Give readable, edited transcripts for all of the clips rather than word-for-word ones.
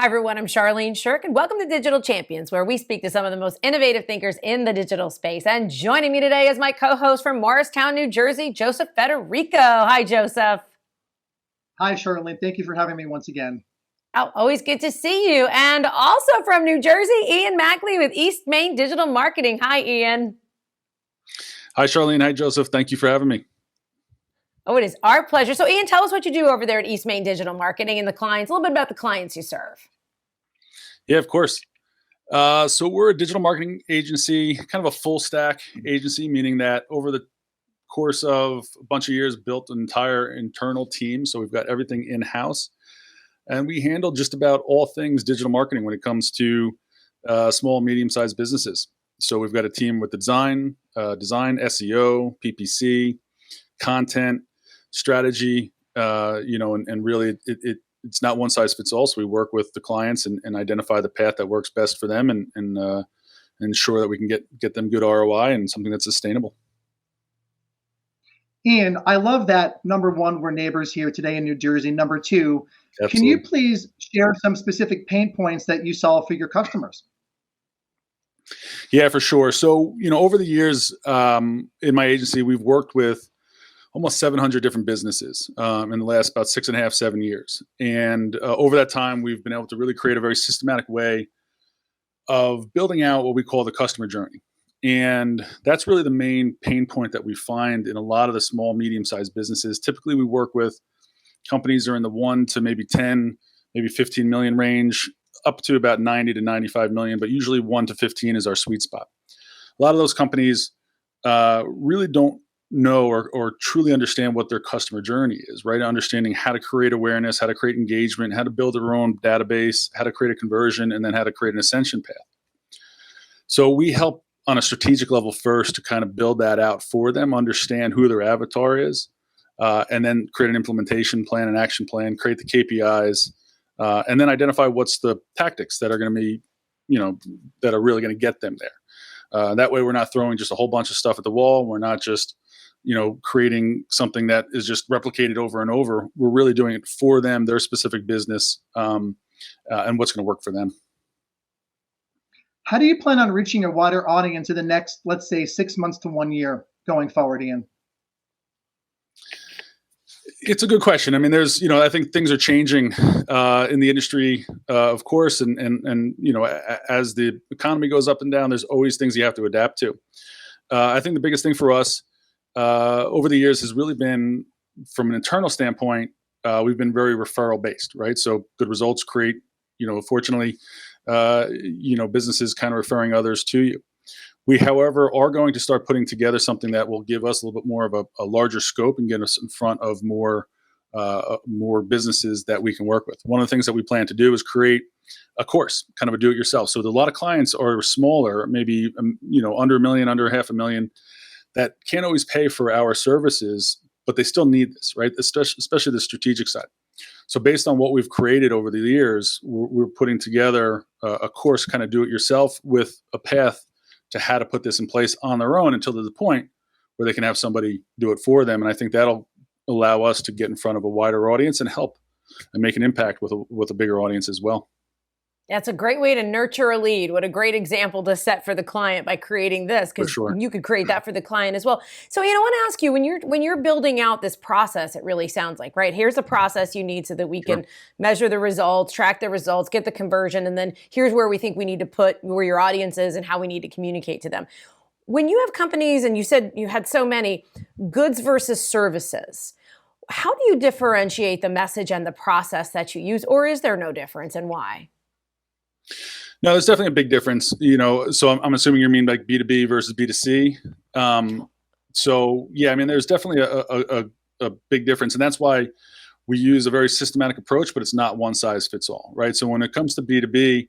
everyone, I'm Charlene Shirk, and welcome to Digital Champions, where we speak to some of the most innovative thinkers in the digital space. And joining me today is my co-host from Morristown, New Jersey, Joseph Federico. Hi, Joseph. Hi, Charlene. Thank you for having me once again. Oh, always good to see you. And also from New Jersey, Ian Magley with EastMain Digital Marketing. Hi, Ian. Hi, Charlene. Hi, Joseph. Thank you for having me. Oh, it is our pleasure. So, Ian, tell us what you do over there at EastMain Digital Marketing and the clients, a little bit about the clients you serve. Yeah, of course. So we're a digital marketing agency, kind of a full stack agency, meaning that over the course of a bunch of years, built an entire internal team. So we've got everything in-house. And we handle just about all things digital marketing when it comes to small, medium-sized businesses. So we've got a team with design, SEO, PPC, content, strategy, and really it's not one size fits all. So we work with the clients and identify the path that works best for them and ensure that we can get them good ROI and something that's sustainable. Ian, I love that. Number one, we're neighbors here today in New Jersey. Number two, Absolutely. Can you please share some specific pain points that you solve for your customers? Yeah, for sure. So, over the years in my agency, we've worked with almost 700 different businesses in the last about 6.5, 7 years. And over that time, we've been able to really create a very systematic way of building out what we call the customer journey. And that's really the main pain point that we find in a lot of the small, medium-sized businesses. Typically, we work with companies that are in the 1 to maybe 10, maybe 15 million range, up to about 90 to 95 million, but usually 1 to 15 is our sweet spot. A lot of those companies really don't know or truly understand what their customer journey is, right? Understanding how to create awareness, how to create engagement, how to build their own database, how to create a conversion, and then how to create an ascension path. So we help on a strategic level first to kind of build that out for them, understand who their avatar is, and then create an implementation plan, an action plan, create the KPIs, and then identify what's the tactics that are going to be, that are really going to get them there. That way we're not throwing just a whole bunch of stuff at the wall. We're not just creating something that is just replicated over and over. We're really doing it for them, their specific business, and what's going to work for them. How do you plan on reaching a wider audience in the next, let's say, 6 months to 1 year going forward, Ian? It's a good question. I mean, there's, I think things are changing in the industry, of course, and as the economy goes up and down, there's always things you have to adapt to. I think the biggest thing for us over the years has really been, from an internal standpoint, we've been very referral based, right? So good results create, fortunately, businesses kind of referring others to you. We, however, are going to start putting together something that will give us a little bit more of a larger scope and get us in front of more businesses that we can work with. One of the things that we plan to do is create a course, kind of a do-it-yourself. So a lot of clients are smaller, maybe under $1 million, under $500,000, that can't always pay for our services, but they still need this, right? Especially the strategic side. So based on what we've created over the years, we're putting together a course, kind of do-it-yourself, with a path to how to put this in place on their own until there's a point where they can have somebody do it for them. And I think that'll allow us to get in front of a wider audience and help and make an impact with a bigger audience as well. That's a great way to nurture a lead. What a great example to set for the client by creating this, because you could create that for the client as well. So, I want to ask you, when you're building out this process, it really sounds like, right? Here's the process you need so that we can measure the results, track the results, get the conversion, and then here's where we think we need to put where your audience is and how we need to communicate to them. When you have companies, and you said you had so many, goods versus services, how do you differentiate the message and the process that you use, or is there no difference, and why? No, there's definitely a big difference. So I'm assuming you mean like B2B versus B2C. So yeah, I mean, there's definitely a big difference, and that's why we use a very systematic approach, but it's not one size fits all, right? So when it comes to B2B,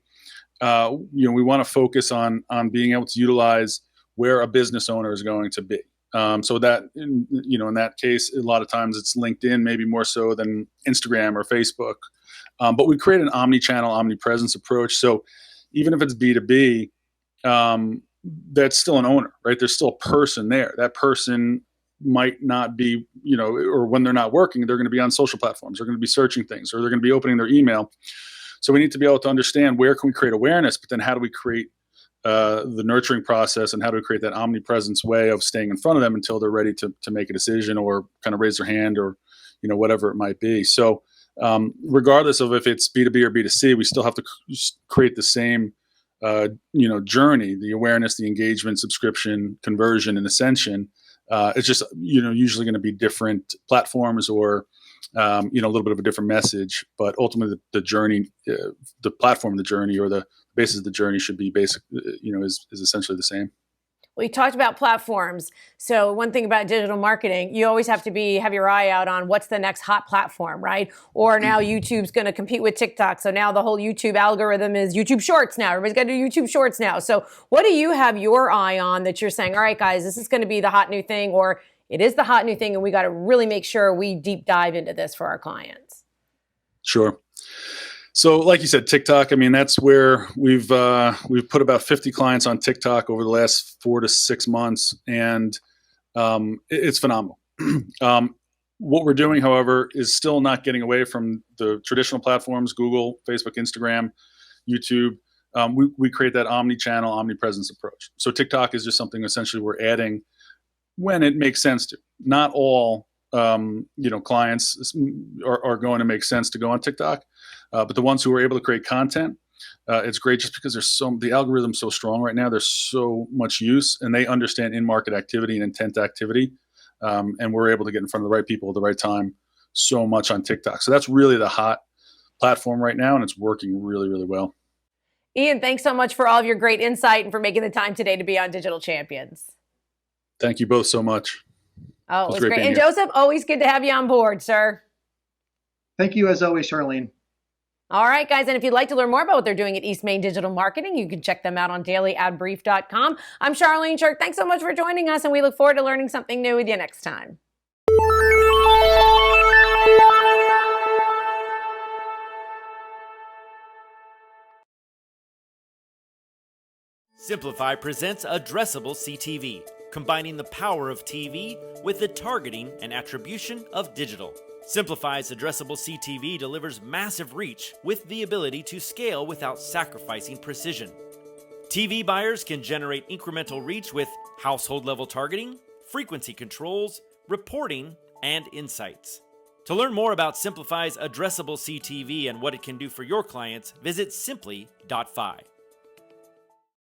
we want to focus on being able to utilize where a business owner is going to be. So that, in that case, a lot of times it's LinkedIn, maybe more so than Instagram or Facebook. But we create an omni-channel, omnipresence approach. So even if it's B2B, that's still an owner, right? There's still a person there. That person might not be, or when they're not working, they're going to be on social platforms. They're going to be searching things, or they're going to be opening their email. So we need to be able to understand where can we create awareness, but then how do we create the nurturing process, and how do we create that omnipresence way of staying in front of them until they're ready to make a decision or kind of raise their hand, or whatever it might be. So regardless of if it's B2B or B2C, we still have to create the same journey: the awareness, the engagement, subscription, conversion, and ascension. It's just usually going to be different platforms, or a little bit of a different message, but ultimately the journey, the platform of the journey, or the basis of the journey should be basic, is essentially the same. We talked about platforms. So one thing about digital marketing, you always have to have your eye out on what's the next hot platform, right? Or now YouTube's going to compete with TikTok. So now the whole YouTube algorithm is YouTube Shorts now. Everybody's got to do YouTube Shorts now. So what do you have your eye on that you're saying, all right, guys, this is going to be the hot new thing, or it is the hot new thing, and we got to really make sure we deep dive into this for our clients? Sure. So like you said, TikTok, I mean, that's where we've put about 50 clients on TikTok over the last 4 to 6 months, and it's phenomenal. What we're doing, however, is still not getting away from the traditional platforms: Google, Facebook, Instagram, YouTube. We create that omni-channel, omnipresence approach. So TikTok is just something essentially we're adding when it makes sense to. Not all clients are going to make sense to go on TikTok, but the ones who are able to create content, it's great just because the algorithm's so strong right now. There's so much use, and they understand in-market activity and intent activity, and we're able to get in front of the right people at the right time so much on TikTok. So that's really the hot platform right now, and it's working really, really well. Ian, thanks so much for all of your great insight and for making the time today to be on Digital Champions. Thank you both so much. Oh, it was great. And Joseph, always good to have you on board, sir. Thank you as always, Charlene. All right, guys. And if you'd like to learn more about what they're doing at EastMain Digital Marketing, you can check them out on dailyadbrief.com. I'm Charlene Shirk. Thanks so much for joining us, and we look forward to learning something new with you next time. Simplify presents Addressable CTV, combining the power of TV with the targeting and attribution of digital. Simplify's Addressable CTV delivers massive reach with the ability to scale without sacrificing precision. TV buyers can generate incremental reach with household-level targeting, frequency controls, reporting, and insights. To learn more about Simplify's Addressable CTV and what it can do for your clients, visit simply.fi.